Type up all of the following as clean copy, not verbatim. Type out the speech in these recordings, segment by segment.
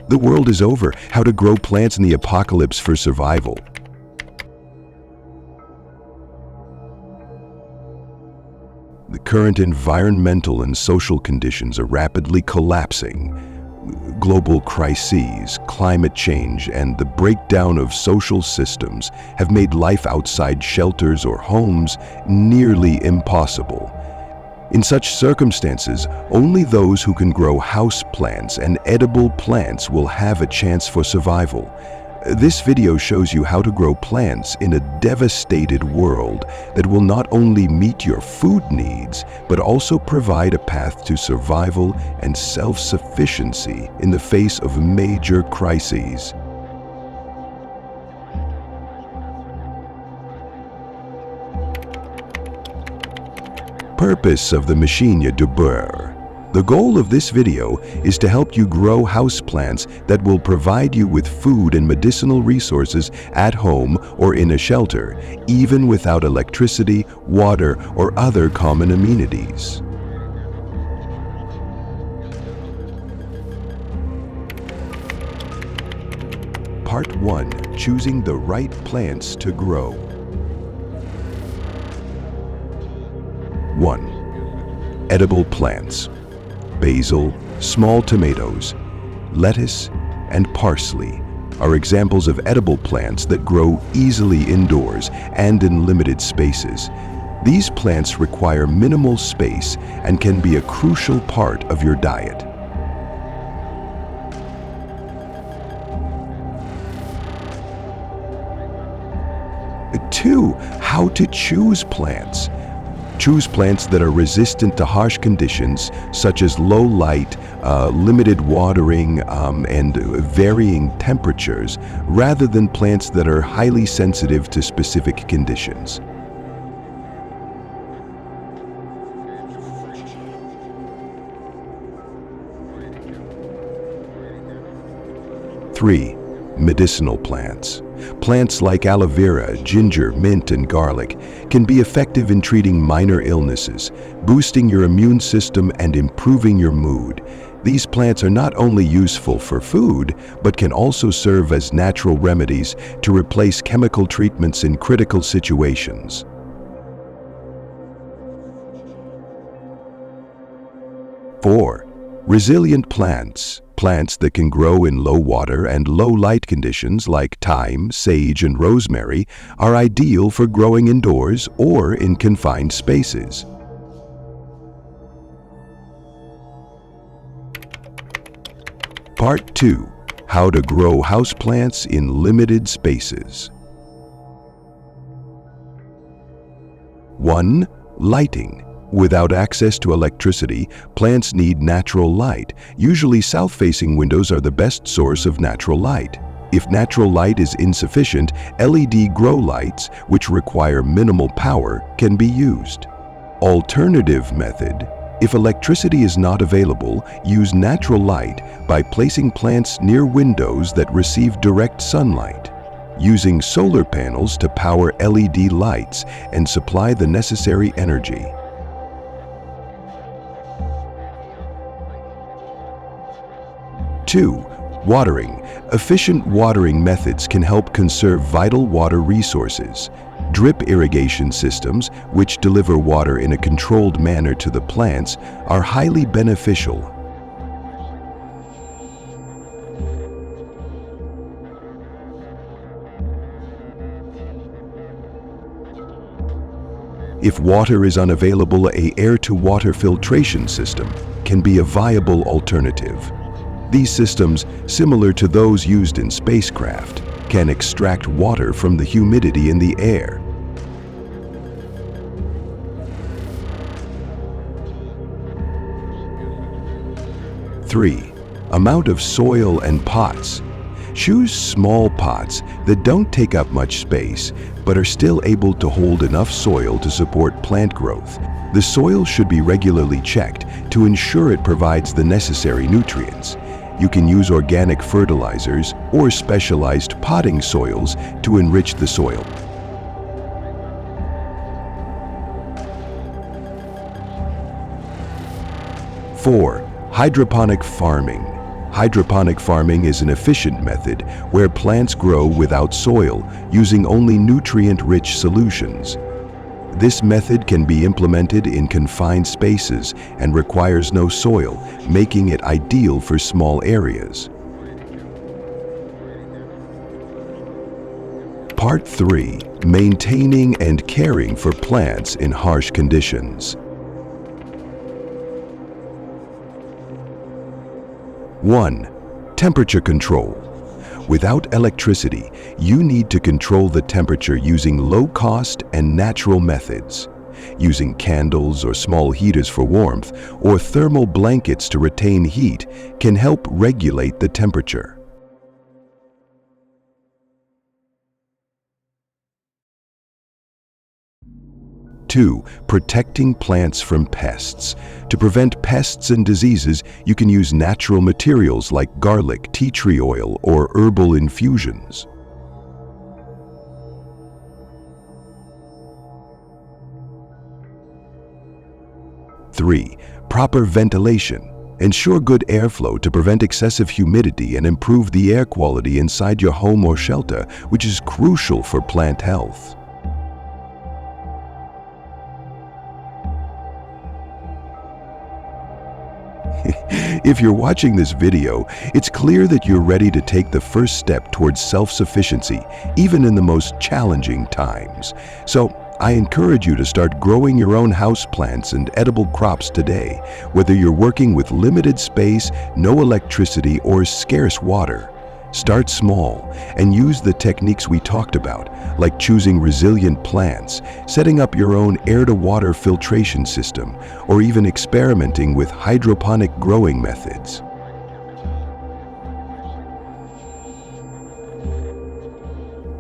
The world is over. How to grow plants in the apocalypse for survival. The current environmental and social conditions are rapidly collapsing. Global crises, climate change, and the breakdown of social systems have made life outside shelters or homes nearly impossible. In such circumstances, only those who can grow houseplants and edible plants will have a chance for survival. This video shows you how to grow plants in a devastated world that will not only meet your food needs, but also provide a path to survival and self-sufficiency in the face of major crises. Purpose of the Machine de Bourre. The goal of this video is to help you grow houseplants that will provide you with food and medicinal resources at home or in a shelter, even without electricity, water, or other common amenities. Part 1. Choosing the right plants to grow. 1. Edible plants. Basil, small tomatoes, lettuce, and parsley are examples of edible plants that grow easily indoors and in limited spaces. These plants require minimal space and can be a crucial part of your diet. 2. How to choose plants. Choose plants that are resistant to harsh conditions such as low light, limited watering, and varying temperatures, rather than plants that are highly sensitive to specific conditions. Three, medicinal plants. Plants like aloe vera, ginger, mint, and garlic can be effective in treating minor illnesses, boosting your immune system and improving your mood. These plants are not only useful for food, but can also serve as natural remedies to replace chemical treatments in critical situations. 4. Resilient plants. Plants that can grow in low water and low light conditions like thyme, sage, and rosemary are ideal for growing indoors or in confined spaces. Part 2. How to grow houseplants in limited spaces. 1. Lighting. Without access to electricity, plants need natural light. Usually south-facing windows are the best source of natural light. If natural light is insufficient, LED grow lights, which require minimal power, can be used. Alternative method. If electricity is not available, use natural light by placing plants near windows that receive direct sunlight. Using solar panels to power LED lights and supply the necessary energy. 2. Watering. Efficient watering methods can help conserve vital water resources. Drip irrigation systems, which deliver water in a controlled manner to the plants, are highly beneficial. If water is unavailable, an air-to-water filtration system can be a viable alternative. These systems, similar to those used in spacecraft, can extract water from the humidity in the air. 3. Amount of soil and pots. Choose small pots that don't take up much space, but are still able to hold enough soil to support plant growth. The soil should be regularly checked to ensure it provides the necessary nutrients. You can use organic fertilizers or specialized potting soils to enrich the soil. 4. Hydroponic farming. Hydroponic farming is an efficient method where plants grow without soil, using only nutrient-rich solutions. This method can be implemented in confined spaces and requires no soil, making it ideal for small areas. Part 3. Maintaining and caring for plants in harsh conditions. 1. Temperature control. Without electricity, you need to control the temperature using low-cost and natural methods. Using candles or small heaters for warmth or thermal blankets to retain heat can help regulate the temperature. 2. Protecting plants from pests. To prevent pests and diseases, you can use natural materials like garlic, tea tree oil, or herbal infusions. 3. Proper ventilation. Ensure good airflow to prevent excessive humidity and improve the air quality inside your home or shelter, which is crucial for plant health. If you're watching this video, it's clear that you're ready to take the first step towards self-sufficiency, even in the most challenging times. So, I encourage you to start growing your own houseplants and edible crops today, whether you're working with limited space, no electricity, or scarce water. Start small and use the techniques we talked about, like choosing resilient plants, setting up your own air-to-water filtration system, or even experimenting with hydroponic growing methods.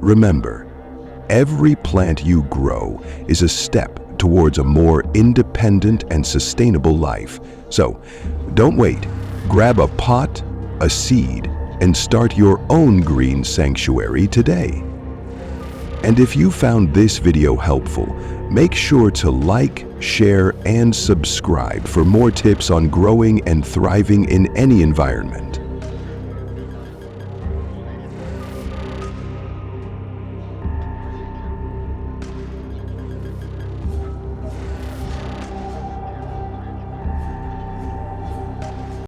Remember, every plant you grow is a step towards a more independent and sustainable life. So, don't wait. Grab a pot, a seed, and start your own green sanctuary today. And if you found this video helpful, make sure to like, share, and subscribe for more tips on growing and thriving in any environment.